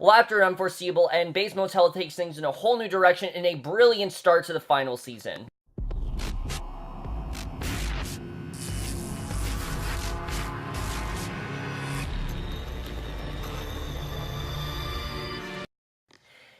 Well, after an unforeseeable end, Bates Motel takes things in a whole new direction in a brilliant start to the final season.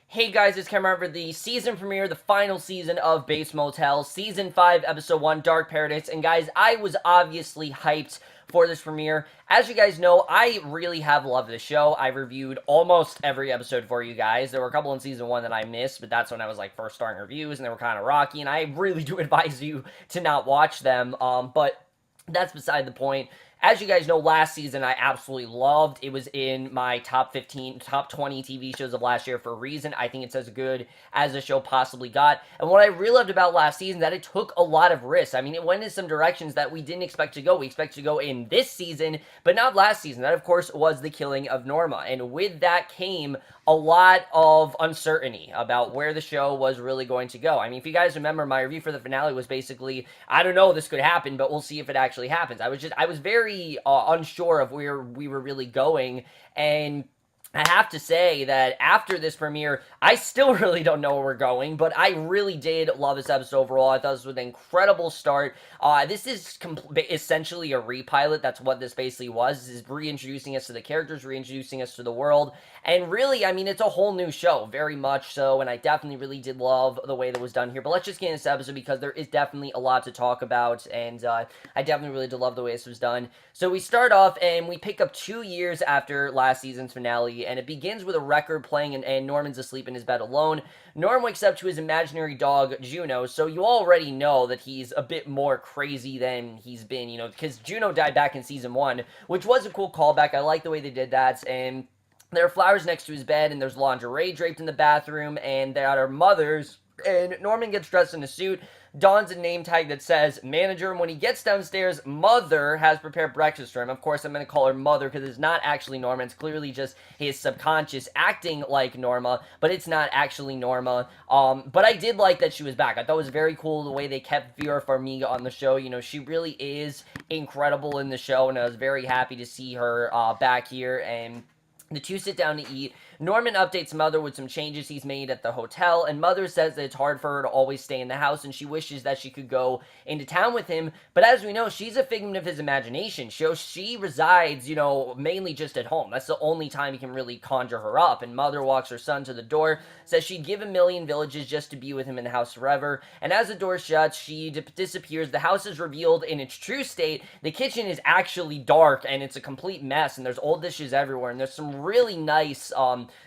Hey guys, it's Cameron for the season premiere, the final season of Bates Motel, Season 5, Episode 1, Dark Paradise. And guys, I was obviously hyped for this premiere. As you guys know, I really have loved the show. I reviewed almost every episode for you guys. There were a couple in Season 1 that I missed, but that's when I was like first starting reviews, and they were kind of rocky, and I really do advise you to not watch them. But that's beside the point. As you guys know, last season I absolutely loved. It was in my top 15, top 20 TV shows of last year for a reason. I think it's as good as the show possibly got. And what I really loved about last season, that it took a lot of risks. I mean, it went in some directions that we didn't expect to go. We expected to go in this season, but not last season. That, of course, was the killing of Norma. And with that came a lot of uncertainty about where the show was really going to go. I mean, if you guys remember, my review for the finale was basically, I don't know, this could happen, but we'll see if it actually happens. I was very unsure of where we were really going, and I have to say that after this premiere, I still really don't know where we're going, but I really did love this episode overall. I thought this was an incredible start. This is essentially a repilot. That's what this basically was. This is reintroducing us to the characters, reintroducing us to the world, and really, I mean, it's a whole new show, very much so, and I definitely really did love the way that was done here. But let's just get into this episode because there is definitely a lot to talk about, and I definitely really did love the way this was done. So we start off, and we pick up 2 years after last season's finale, and it begins with a record playing, and Norman's asleep in his bed alone. Norm wakes up to his imaginary dog, Juno, so you already know that he's a bit more crazy than he's been, you know, because Juno died back in Season 1, which was a cool callback. I like the way they did that, and there are flowers next to his bed, and there's lingerie draped in the bathroom, and there are mothers, and Norman gets dressed in a suit, dons a name tag that says manager, and when he gets downstairs, Mother has prepared breakfast for him. Of course, I'm going to call her Mother because it's not actually Norma. It's clearly just his subconscious acting like Norma, but it's not actually Norma. But I did like that she was back. I thought it was very cool the way they kept Vera Farmiga on the show. You know, she really is incredible in the show, and I was very happy to see her back here, and the two sit down to eat. Norman updates Mother with some changes he's made at the hotel, and Mother says that it's hard for her to always stay in the house, and she wishes that she could go into town with him. But as we know, she's a figment of his imagination. So she resides, you know, mainly just at home. That's the only time he can really conjure her up. And Mother walks her son to the door, says she'd give a million villages just to be with him in the house forever. And as the door shuts, she disappears. The house is revealed in its true state. The kitchen is actually dark, and it's a complete mess, and there's old dishes everywhere, and there's some really nice,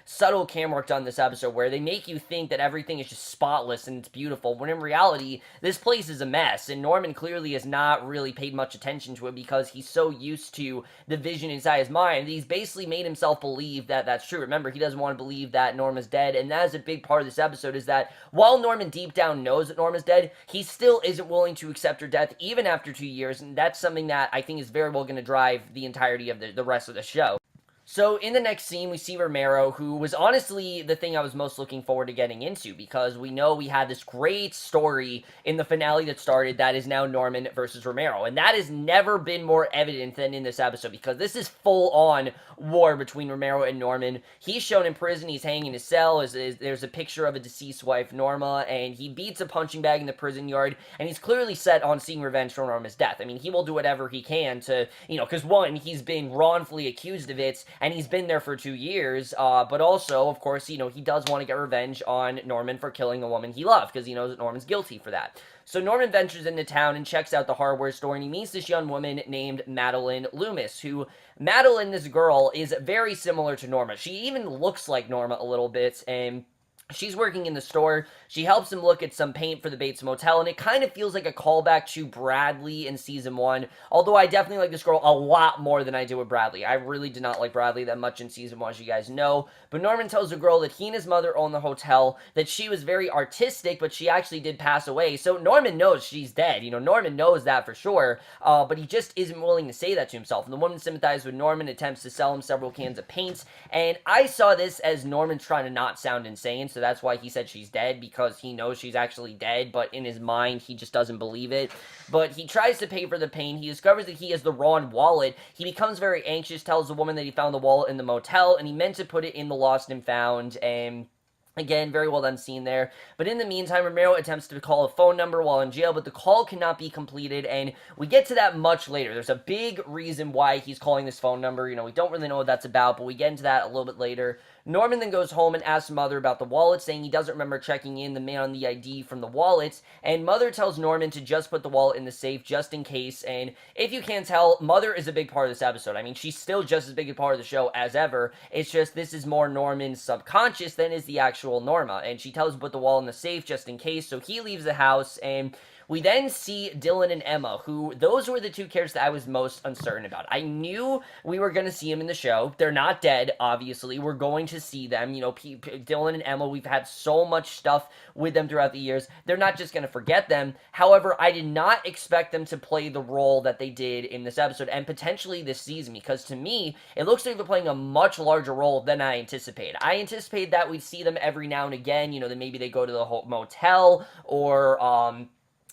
subtle camera work done this episode where they make you think that everything is just spotless and it's beautiful, when in reality, this place is a mess, and Norman clearly has not really paid much attention to it because he's so used to the vision inside his mind that he's basically made himself believe that that's true. Remember, he doesn't want to believe that Norma's dead, and that is a big part of this episode, is that while Norman deep down knows that Norma's dead, he still isn't willing to accept her death even after 2 years, and that's something that I think is very well going to drive the entirety of the rest of the show. So in the next scene, we see Romero, who was honestly the thing I was most looking forward to getting into, because we know we had this great story in the finale that started that is now Norman versus Romero, and that has never been more evident than in this episode, because this is full-on war between Romero and Norman. He's shown in prison, he's hanging in his cell, there's a picture of a deceased wife, Norma, and he beats a punching bag in the prison yard, and he's clearly set on seeking revenge for Norma's death. I mean, he will do whatever he can to, you know, because one, he's been wrongfully accused of it, and he's been there for 2 years, but also, of course, you know, he does want to get revenge on Norman for killing a woman he loved, because he knows that Norman's guilty for that. So Norman ventures into town and checks out the hardware store, and he meets this young woman named Madeline Loomis, who, Madeline, this girl, is very similar to Norma. She even looks like Norma a little bit, and she's working in the store. She helps him look at some paint for the Bates Motel, and it kind of feels like a callback to Bradley in Season 1, although I definitely like this girl a lot more than I do with Bradley. I really did not like Bradley that much in Season 1, as you guys know, but Norman tells the girl that he and his mother own the hotel, that she was very artistic, but she actually did pass away, so Norman knows she's dead. You know, Norman knows that for sure, but he just isn't willing to say that to himself, and the woman sympathizes with Norman, attempts to sell him several cans of paint, and I saw this as Norman trying to not sound insane, so so that's why he said she's dead, because he knows she's actually dead, but in his mind, he just doesn't believe it. But he tries to pay for the pain. He discovers that he has the wrong wallet. He becomes very anxious, tells the woman that he found the wallet in the motel, and he meant to put it in the lost and found, and again, very well done scene there. But in the meantime, Romero attempts to call a phone number while in jail, but the call cannot be completed, and we get to that much later. There's a big reason why he's calling this phone number. You know, we don't really know what that's about, but we get into that a little bit later. Norman then goes home and asks Mother about the wallet, saying he doesn't remember checking in the man on the ID from the wallet, and Mother tells Norman to just put the wallet in the safe just in case, and if you can't tell, Mother is a big part of this episode. I mean, she's still just as big a part of the show as ever. It's just this is more Norman's subconscious than is the actual Norma, and she tells him to put the wallet in the safe just in case, so he leaves the house, and we then see Dylan and Emma, who, those were the two characters that I was most uncertain about. I knew we were going to see them in the show. They're not dead, obviously. We're going to see them. You know, Dylan and Emma, we've had so much stuff with them throughout the years. They're not just going to forget them. However, I did not expect them to play the role that they did in this episode, and potentially this season, because to me, it looks like they're playing a much larger role than I anticipated. I anticipated that we'd see them every now and again, you know, that maybe they go to the motel, or,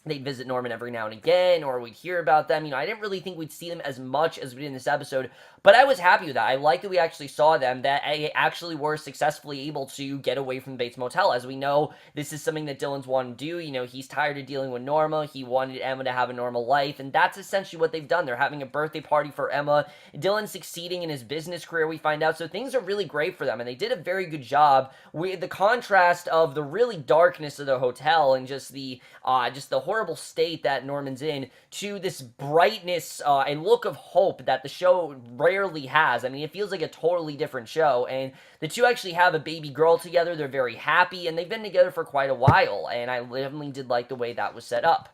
they'd visit Norman every now and again, or we'd hear about them. You know, I didn't really think we'd see them as much as we did in this episode, but I was happy with that. I like that we actually saw them, that they actually were successfully able to get away from the Bates Motel. As we know, this is something that Dylan's wanted to do. You know, he's tired of dealing with Norma. He wanted Emma to have a normal life, and that's essentially what they've done. They're having a birthday party for Emma. Dylan's succeeding in his business career, we find out, so things are really great for them, and they did a very good job with the contrast of the really darkness of the hotel and just the horrible state that Norman's in, to this brightness and look of hope that the show rarely has. I mean, it feels like a totally different show, and the two actually have a baby girl together. They're very happy, and they've been together for quite a while, and I definitely did like the way that was set up.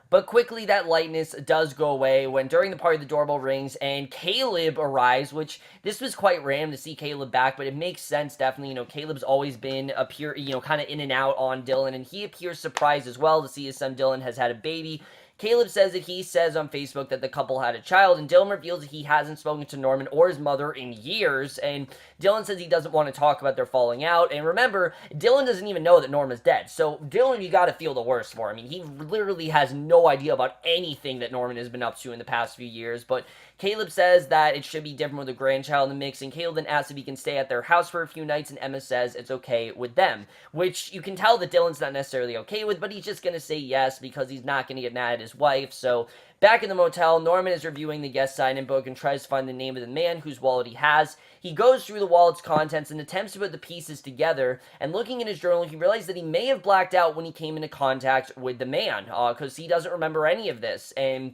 But quickly, that lightness does go away when during the party the doorbell rings and Caleb arrives, which this was quite random to see Caleb back, but it makes sense, definitely. You know, Caleb's always been kind of in and out on Dylan, and he appears surprised as well to see his son Dylan has had a baby. Caleb says that he says on Facebook that the couple had a child, and Dylan reveals that he hasn't spoken to Norman or his mother in years, and Dylan says he doesn't want to talk about their falling out, and remember, Dylan doesn't even know that Norma's dead, so Dylan, you gotta feel the worst for him. I mean, he literally has no idea about anything that Norman has been up to in the past few years, but Caleb says that it should be different with a grandchild in the mix, and Caleb then asks if he can stay at their house for a few nights, and Emma says it's okay with them, which you can tell that Dylan's not necessarily okay with, but he's just gonna say yes because he's not gonna get mad at his wife. So back in the motel, Norman is reviewing the guest sign-in book and tries to find the name of the man whose wallet he has. He goes through the wallet's contents and attempts to put the pieces together, and looking in his journal, he realizes that he may have blacked out when he came into contact with the man, because he doesn't remember any of this, and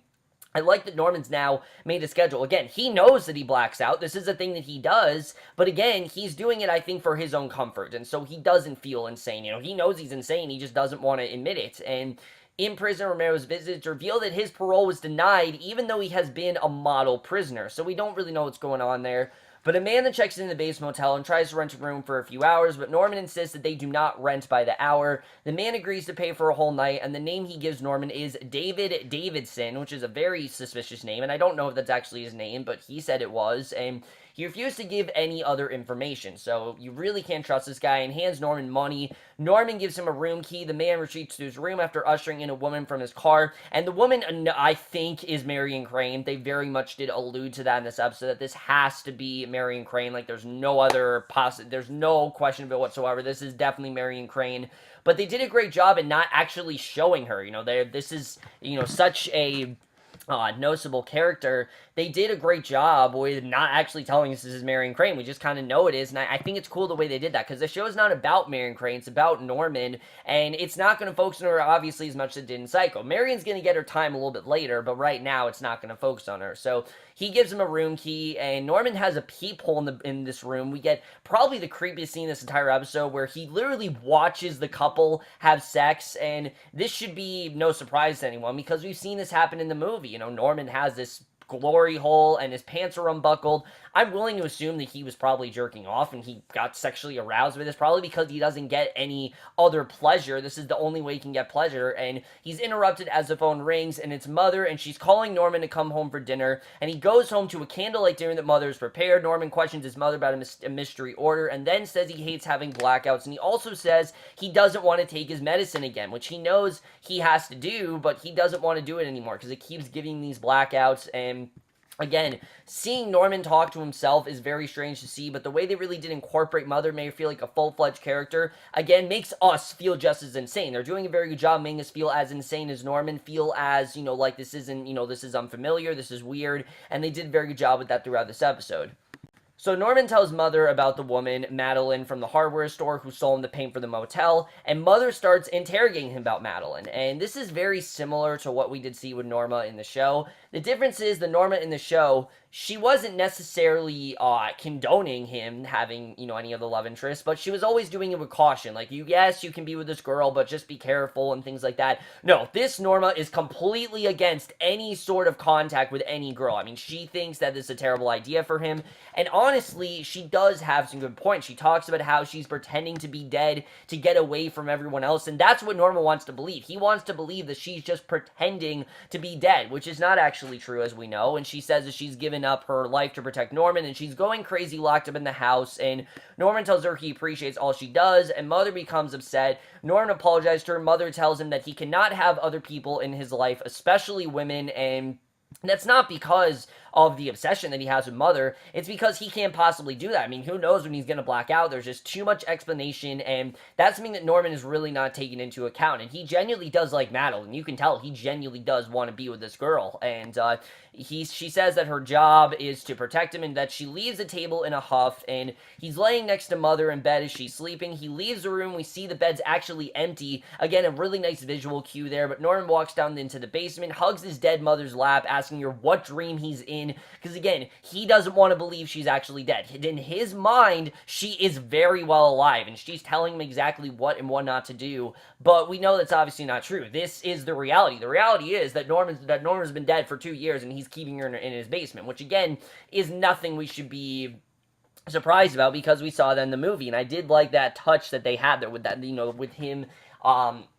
I like that Norman's now made a schedule. Again, he knows that he blacks out. This is a thing that he does. But again, he's doing it, I think, for his own comfort. And so he doesn't feel insane. You know, he knows he's insane. He just doesn't want to admit it. And in prison, Romero's visits reveal that his parole was denied, even though he has been a model prisoner. So we don't really know what's going on there. But Amanda checks into the Bates Motel and tries to rent a room for a few hours, but Norman insists that they do not rent by the hour. The man agrees to pay for a whole night, and the name he gives Norman is David Davidson, which is a very suspicious name, and I don't know if that's actually his name, but he said it was, and he refused to give any other information, so you really can't trust this guy, and hands Norman money. Norman gives him a room key. The man retreats to his room after ushering in a woman from his car, and the woman, I think, is Marion Crane. They very much did allude to that in this episode, that this has to be Marion Crane. Like, there's no other there's no question of it whatsoever. This is definitely Marion Crane, but they did a great job in not actually showing her. You know, this is, you know, such a noticeable character. They did a great job with not actually telling us this is Marion Crane. We just kind of know it is, and I think it's cool the way they did that, because the show is not about Marion Crane, it's about Norman, and it's not going to focus on her, obviously, as much as it did in Psycho. Marion's going to get her time a little bit later, but right now, it's not going to focus on her. So he gives him a room key, and Norman has a peephole in this room. We get probably the creepiest scene in this entire episode, where he literally watches the couple have sex, and this should be no surprise to anyone, because we've seen this happen in the movie. You know, Norman has this glory hole and his pants are unbuckled. I'm willing to assume that he was probably jerking off and he got sexually aroused with this, probably because he doesn't get any other pleasure. This is the only way he can get pleasure, and he's interrupted as the phone rings, and it's Mother, and she's calling Norman to come home for dinner, and he goes home to a candlelight dinner that Mother's prepared. Norman questions his mother about a mystery order, and then says he hates having blackouts, and he also says he doesn't want to take his medicine again, which he knows he has to do, but he doesn't want to do it anymore, because it keeps giving these blackouts, and again, seeing Norman talk to himself is very strange to see, but the way they really did incorporate Mother made her feel like a full-fledged character, again, makes us feel just as insane. They're doing a very good job making us feel as insane as Norman, feel as, like this isn't, this is unfamiliar, this is weird, and they did a very good job with that throughout this episode. So Norman tells Mother about the woman, Madeline, from the hardware store who sold him the paint for the motel, and Mother starts interrogating him about Madeline. And this is very similar to what we did see with Norma in the show. The difference is the Norma in the show, she wasn't necessarily condoning him having, any of the love interests, but she was always doing it with caution. Like, yes, you can be with this girl, but just be careful and things like that. No, this Norma is completely against any sort of contact with any girl. I mean, she thinks that this is a terrible idea for him, and honestly, she does have some good points. She talks about how she's pretending to be dead to get away from everyone else, and that's what Norma wants to believe. He wants to believe that she's just pretending to be dead, which is not actually true, as we know, and she says that she's given up her life to protect Norman, and she's going crazy locked up in the house, and Norman tells her he appreciates all she does, and Mother becomes upset. Norman apologizes to her. Mother tells him that he cannot have other people in his life, especially women, and that's not because of the obsession that he has with Mother. It's because he can't possibly do that. I mean, who knows when he's going to black out? There's just too much explanation, and that's something that Norman is really not taking into account. And he genuinely does like Madeline. You can tell he genuinely does want to be with this girl. And she says that her job is to protect him and that she leaves the table in a huff, and he's laying next to Mother in bed as she's sleeping. He leaves the room. We see the bed's actually empty. Again, a really nice visual cue there, but Norman walks down into the basement, hugs his dead mother's lap, asking her what dream he's in, because again, he doesn't want to believe she's actually dead. In his mind, she is very well alive, and she's telling him exactly what and what not to do, but we know that's obviously not true. This is the reality. The reality is that Norman's been dead for 2 years, and he's keeping her in his basement, which again, is nothing we should be surprised about because we saw that in the movie, and I did like that touch that they had there with that, with him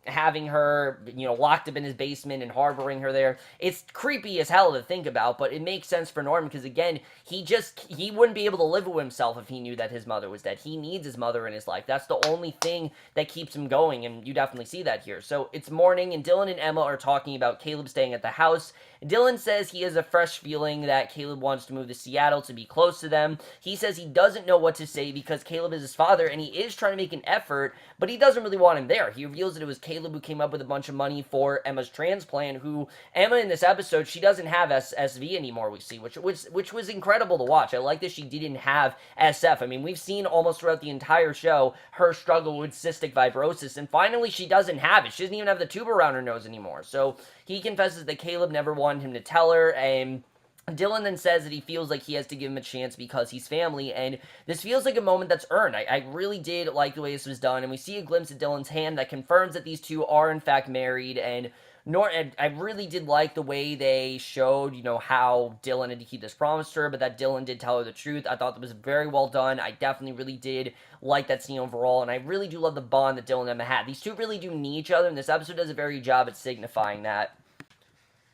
having her, locked up in his basement and harboring her there. It's creepy as hell to think about, but it makes sense for Norman because, again, he wouldn't be able to live with himself if he knew that his mother was dead. He needs his mother in his life. That's the only thing that keeps him going, and you definitely see that here. So it's morning, and Dylan and Emma are talking about Caleb staying at the house. Dylan says he has a fresh feeling that Caleb wants to move to Seattle to be close to them. He says he doesn't know what to say because Caleb is his father, and he is trying to make an effort, but he doesn't really want him there. He reveals that it was Caleb who came up with a bunch of money for Emma's transplant, who, Emma in this episode, she doesn't have SV anymore, we see, which was incredible to watch. I like that she didn't have SF. I mean, we've seen almost throughout the entire show her struggle with cystic fibrosis, and finally she doesn't have it. She doesn't even have the tube around her nose anymore. So he confesses that Caleb never wanted him to tell her, and Dylan then says that he feels like he has to give him a chance because he's family, and this feels like a moment that's earned. I really did like the way this was done, and we see a glimpse of Dylan's hand that confirms that these two are in fact married, and I really did like the way they showed, how Dylan had to keep this promise to her, but that Dylan did tell her the truth. I thought that was very well done. I definitely really did like that scene overall, and I really do love the bond that Dylan and Emma had. These two really do need each other, and this episode does a very good job at signifying that.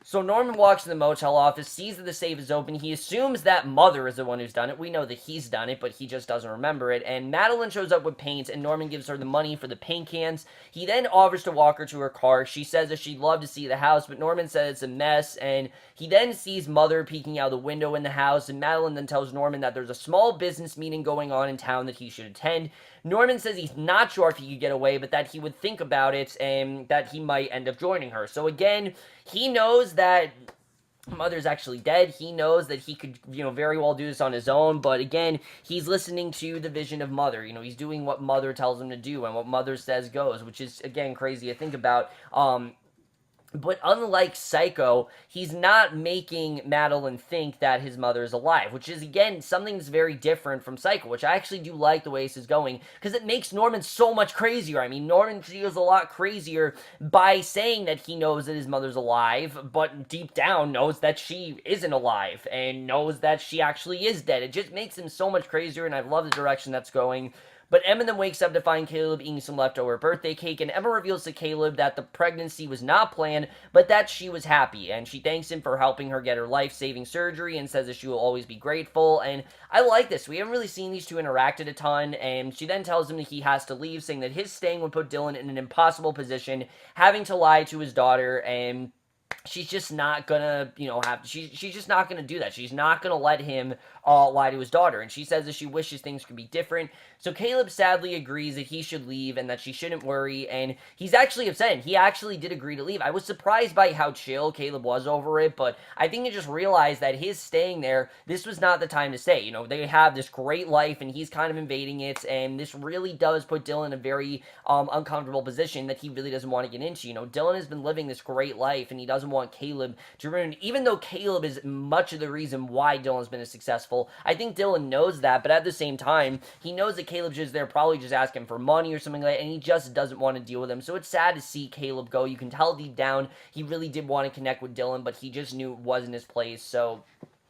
So Norman walks to the motel office, sees that the safe is open. He assumes that Mother is the one who's done it. We know that he's done it, but he just doesn't remember it. And Madeline shows up with paint, and Norman gives her the money for the paint cans. He then offers to walk her to her car. She says that she'd love to see the house, but Norman says it's a mess. And he then sees Mother peeking out the window in the house, and Madeline then tells Norman that there's a small business meeting going on in town that he should attend. Norman says he's not sure if he could get away, but that he would think about it and that he might end up joining her. So again, he knows that Mother's actually dead. He knows that he could, very well do this on his own, but again, he's listening to the vision of Mother. He's doing what Mother tells him to do, and what Mother says goes, which is, again, crazy to think about. But unlike Psycho, he's not making Madeline think that his mother is alive, which is, again, something that's very different from Psycho, which I actually do like the way this is going, because it makes Norman so much crazier. I mean, Norman feels a lot crazier by saying that he knows that his mother's alive, but deep down knows that she isn't alive, and knows that she actually is dead. It just makes him so much crazier, and I love the direction that's going. But Emma then wakes up to find Caleb eating some leftover birthday cake, and Emma reveals to Caleb that the pregnancy was not planned, but that she was happy, and she thanks him for helping her get her life-saving surgery and says that she will always be grateful, and I like this. We haven't really seen these two interact a ton, and she then tells him that he has to leave, saying that his staying would put Dylan in an impossible position, having to lie to his daughter, and she's just not gonna, she's just not gonna do that. She's not gonna let him lie to his daughter. And she says that she wishes things could be different. So Caleb sadly agrees that he should leave and that she shouldn't worry. And he's actually upset. He actually did agree to leave. I was surprised by how chill Caleb was over it, but I think he just realized that his staying there, this was not the time to stay. They have this great life and he's kind of invading it. And this really does put Dylan in a very uncomfortable position that he really doesn't want to get into. Dylan has been living this great life and he doesn't want Caleb to ruin, even though Caleb is much of the reason why Dylan's been successful. I think Dylan knows that, but at the same time, he knows that Caleb's just there probably just asking for money or something like that, and he just doesn't want to deal with him. So it's sad to see Caleb go. You can tell deep down he really did want to connect with Dylan, but he just knew it wasn't his place. So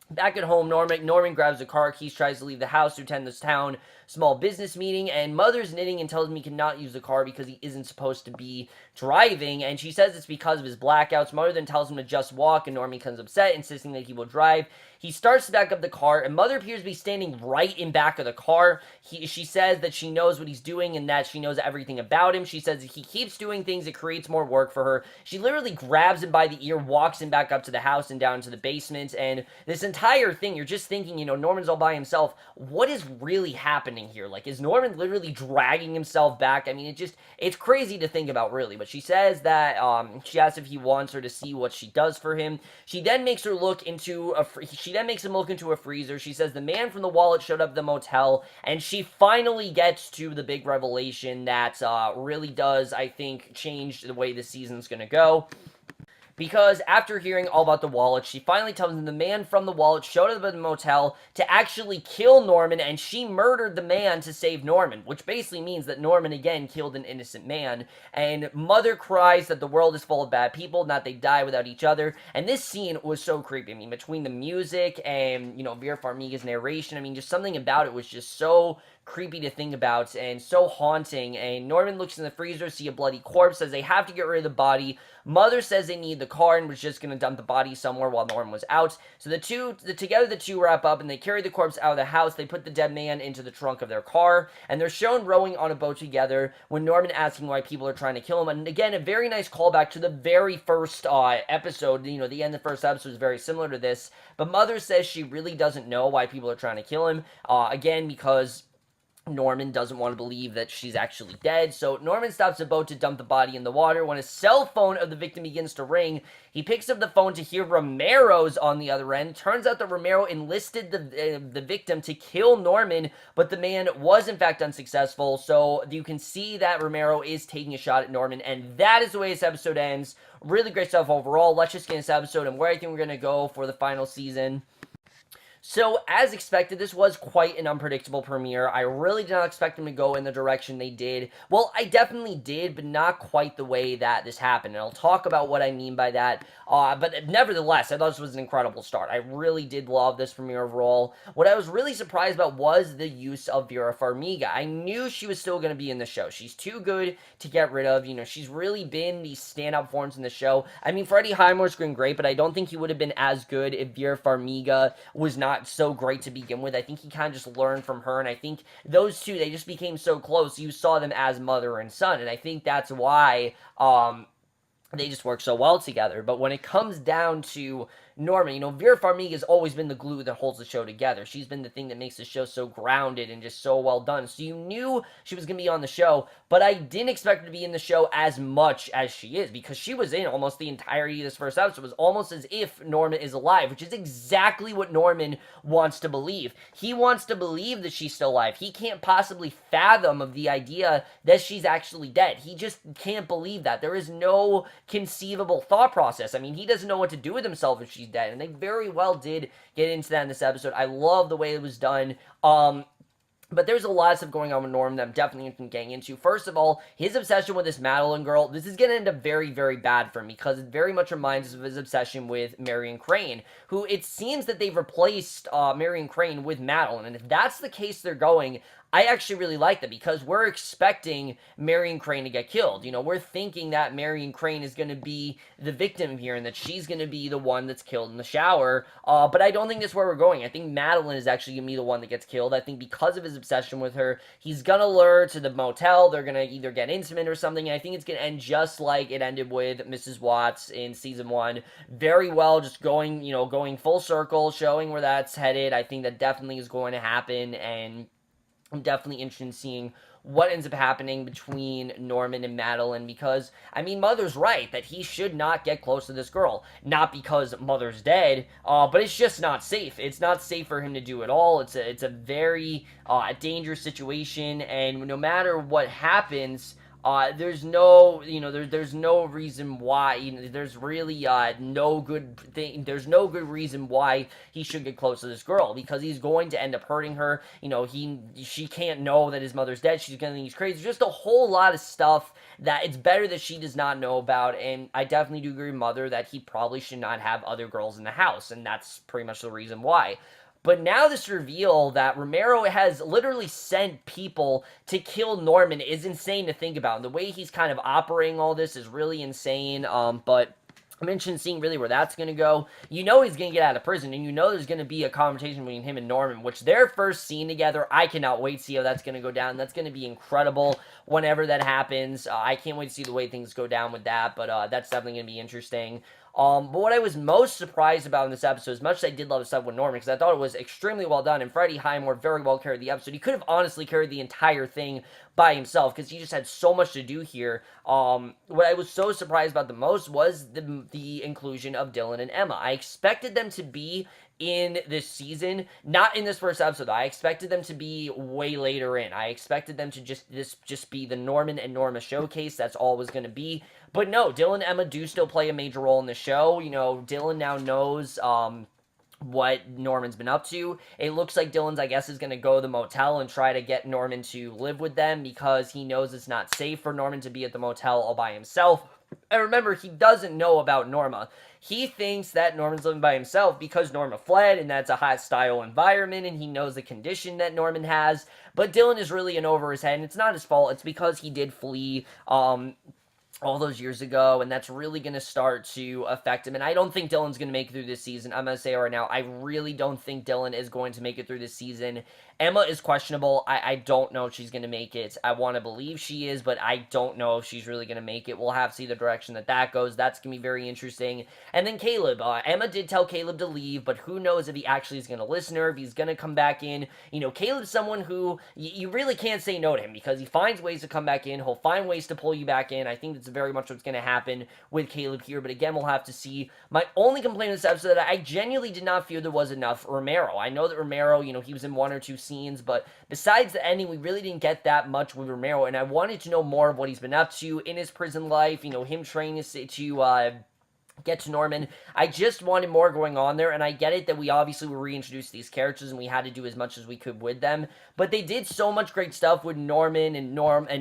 back at home, Norman grabs the car keys, tries to leave the house to attend this town small business meeting, and Mother's knitting and tells him he cannot use the car because he isn't supposed to be driving, and she says it's because of his blackouts. Mother then tells him to just walk, and Norman becomes upset, insisting that he will drive. He starts to back up the car, and Mother appears to be standing right in back of the car. She says that she knows what he's doing and that she knows everything about him. She says that he keeps doing things, it creates more work for her. She literally grabs him by the ear, walks him back up to the house and down to the basement, and this entire thing, you're just thinking, Norman's all by himself. What is really happening here? Like, is Norman literally dragging himself back? I mean, it's crazy to think about, really. But she says that, she asks if he wants her to see what she does for him. She then makes him look into a freezer. She says the man from the wallet showed up at the motel, and she finally gets to the big revelation that, really does, I think, change the way the season's gonna go. Because after hearing all about the wallet, she finally tells him the man from the wallet showed up at the motel to actually kill Norman, and she murdered the man to save Norman, which basically means that Norman, again, killed an innocent man. And Mother cries that the world is full of bad people, not they die without each other. And this scene was so creepy. I mean, between the music and, Vera Farmiga's narration, I mean, just something about it was just so creepy to think about and so haunting. And Norman looks in the freezer, see a bloody corpse, says they have to get rid of the body. Mother says they need the car and was just going to dump the body somewhere while Norman was out. So the two wrap up and they carry the corpse out of the house. They put the dead man into the trunk of their car, and they're shown rowing on a boat together when Norman asking why people are trying to kill him. And again, a very nice callback to the very first episode. The end of the first episode is very similar to this, but Mother says she really doesn't know why people are trying to kill him, again, because Norman doesn't want to believe that she's actually dead. So Norman stops the boat to dump the body in the water. When a cell phone of the victim begins to ring, he picks up the phone to hear Romero's on the other end. Turns out that Romero enlisted the victim to kill Norman, but the man was in fact unsuccessful. So you can see that Romero is taking a shot at Norman, and that is the way this episode ends. Really great stuff overall. Let's just get this episode and where I think we're going to go for the final season. So, as expected, this was quite an unpredictable premiere. I really did not expect them to go in the direction they did. Well, I definitely did, but not quite the way that this happened. And I'll talk about what I mean by that. But nevertheless, I thought this was an incredible start. I really did love this premiere overall. What I was really surprised about was the use of Vera Farmiga. I knew she was still going to be in the show. She's too good to get rid of. She's really been these stand-up forms in the show. I mean, Freddie Highmore's been great, but I don't think he would have been as good if Vera Farmiga was not so great to begin with. I think he kind of just learned from her, and I think those two, they just became so close. You saw them as mother and son, and I think that's why they just work so well together. But when it comes down to Norman. Vera Farmiga has always been the glue that holds the show together. She's been the thing that makes the show so grounded and just so well done. So you knew she was going to be on the show, but I didn't expect her to be in the show as much as she is, because she was in almost the entirety of this first episode. It was almost as if Norman is alive, which is exactly what Norman wants to believe. He wants to believe that she's still alive. He can't possibly fathom of the idea that she's actually dead. He just can't believe that. There is no conceivable thought process. I mean, he doesn't know what to do with himself if she's dead, and they very well did get into that in this episode. I love the way it was done. But there's a lot of stuff going on with Norman that I'm definitely interested in getting into. First of all, his obsession with this Madeline girl, this is going to end up very, very bad for him, because it very much reminds us of his obsession with Marion Crane, who it seems that they've replaced Marion Crane with Madeline. And if that's the case they're going, I actually really like that, because we're expecting Marion Crane to get killed. We're thinking that Marion Crane is going to be the victim here and that she's going to be the one that's killed in the shower. But I don't think that's where we're going. I think Madeline is actually going to be the one that gets killed. I think because of his obsession with her, he's going to lure her to the motel. They're going to either get intimate or something. And I think it's going to end just like it ended with Mrs. Watts in season 1. Very well, just going, going full circle, showing where that's headed. I think that definitely is going to happen, and I'm definitely interested in seeing what ends up happening between Norman and Madeline, because, I mean, Mother's right that he should not get close to this girl. Not because Mother's dead, but it's just not safe. It's not safe for him to do at all. It's a very dangerous situation, and no matter what happens, there's no, there's no reason why, there's really, no good thing, there's no good reason why he should get close to this girl, because he's going to end up hurting her. She can't know that his mother's dead. She's gonna think he's crazy. Just a whole lot of stuff that it's better that she does not know about, and I definitely do agree with Mother that he probably should not have other girls in the house, and that's pretty much the reason why. But now this reveal that Romero has literally sent people to kill Norman is insane to think about. And the way he's kind of operating all this is really insane. But I'm interested in seeing really where that's going to go. He's going to get out of prison, and there's going to be a conversation between him and Norman, which their first scene together, I cannot wait to see how that's going to go down. That's going to be incredible whenever that happens. I can't wait to see the way things go down with that, but that's definitely going to be interesting. But what I was most surprised about in this episode, as much as I did love the stuff with Norman, because I thought it was extremely well done, and Freddie Highmore very well carried the episode. He could have honestly carried the entire thing by himself, because he just had so much to do here. What I was so surprised about the most was the inclusion of Dylan and Emma. I expected them to be in this season, not in this first episode. I expected them to be way later in. I expected them to just be the Norman and Norma showcase. That's all it was going to be. But no, Dylan and Emma do still play a major role in the show. Dylan now knows what Norman's been up to. It looks like Dylan's, I guess, is going to go to the motel and try to get Norman to live with them, because he knows it's not safe for Norman to be at the motel all by himself. And remember, he doesn't know about Norma. He thinks that Norman's living by himself because Norma fled, and that's a hostile environment, and he knows the condition that Norman has. But Dylan is really in over his head, and it's not his fault. It's because he did flee all those years ago, and that's really going to start to affect him. And I don't think Dylan's going to make it through this season. I'm going to say right now, I really don't think Dylan is going to make it through this season. Emma is questionable. I don't know if she's going to make it. I want to believe she is, but I don't know if she's really going to make it. We'll have to see the direction that goes. That's going to be very interesting. And then Caleb. Emma did tell Caleb to leave, but who knows if he actually is going to listen to her, if he's going to come back in. Caleb's someone who you really can't say no to him, because he finds ways to come back in. He'll find ways to pull you back in. I think that's very much what's going to happen with Caleb here, but again, we'll have to see. My only complaint in this episode, that I genuinely did not feel there was enough Romero. I know that Romero, he was in one or two scenes, but besides the ending, we really didn't get that much with Romero, and I wanted to know more of what he's been up to in his prison life, him training to get to Norman. I just wanted more going on there, and I get it that we obviously were reintroduced these characters and we had to do as much as we could with them, but they did so much great stuff with Norman and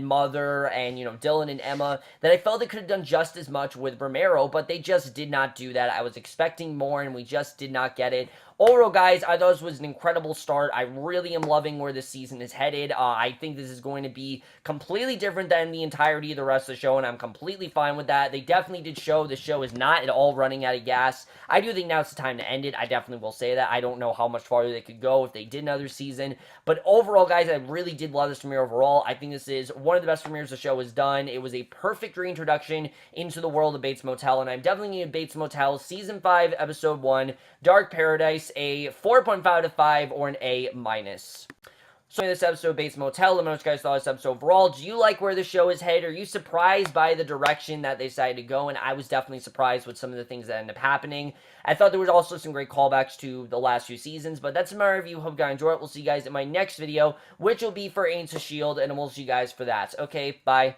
Mother and, Dylan and Emma, that I felt they could have done just as much with Romero, but they just did not do that. I was expecting more, and we just did not get it. overall, guys, I thought this was an incredible start. I really am loving where this season is headed. I think this is going to be completely different than the entirety of the rest of the show, and I'm completely fine with that. They definitely did show the show is not at all running out of gas. I do think now it's the time to end it. I definitely will say that. I don't know how much farther they could go if they did another season, but overall, guys, I really did love this premiere overall. I think this is one of the best premieres the show has done. It was a perfect reintroduction into the world of Bates Motel, and I'm definitely going to Bates Motel Season 5, Episode 1, Dark Paradise, a 4.5 out of 5 or an A-. So in this episode of Bates Motel, let me know what you guys thought of this episode overall. Do you like where the show is headed? Are you surprised by the direction that they decided to go? And I was definitely surprised with some of the things that ended up happening. I thought there was also some great callbacks to the last few seasons, but that's my review. Hope you guys enjoy it. We'll see you guys in my next video, which will be for Agents of S.H.I.E.L.D., and we'll see you guys for that. Okay, bye.